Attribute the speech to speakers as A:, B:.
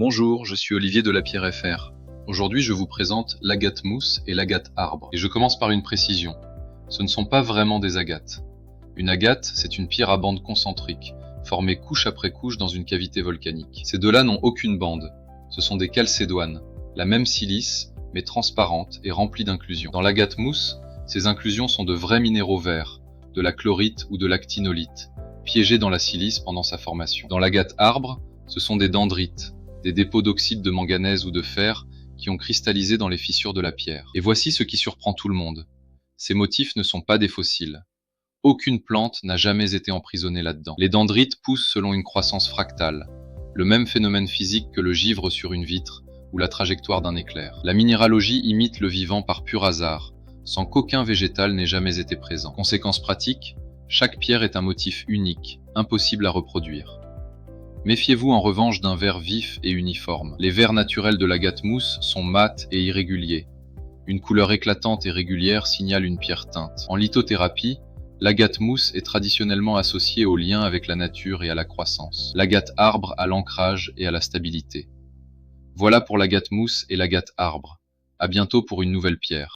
A: Bonjour, je suis Olivier de la Pierre FR. Aujourd'hui, je vous présente l'agate mousse et l'agate arbre. Et je commence par une précision. Ce ne sont pas vraiment des agates. Une agate, c'est une pierre à bande concentrique, formée couche après couche dans une cavité volcanique. Ces deux-là n'ont aucune bande. Ce sont des chalcédoines, la même silice, mais transparente et remplie d'inclusions. Dans l'agate mousse, ces inclusions sont de vrais minéraux verts, de la chlorite ou de l'actinolite, piégés dans la silice pendant sa formation. Dans l'agate arbre, ce sont des dendrites, des dépôts d'oxyde de manganèse ou de fer qui ont cristallisé dans les fissures de la pierre. Et voici ce qui surprend tout le monde. Ces motifs ne sont pas des fossiles. Aucune plante n'a jamais été emprisonnée là-dedans. Les dendrites poussent selon une croissance fractale, le même phénomène physique que le givre sur une vitre ou la trajectoire d'un éclair. La minéralogie imite le vivant par pur hasard, sans qu'aucun végétal n'ait jamais été présent. Conséquence pratique, chaque pierre est un motif unique, impossible à reproduire. Méfiez-vous en revanche d'un vert vif et uniforme. Les verts naturels de l'agate mousse sont mat et irréguliers. Une couleur éclatante et régulière signale une pierre teinte. En lithothérapie, l'agate mousse est traditionnellement associée au lien avec la nature et à la croissance. L'agate arbre à l'ancrage et à la stabilité. Voilà pour l'agate mousse et l'agate arbre. À bientôt pour une nouvelle pierre.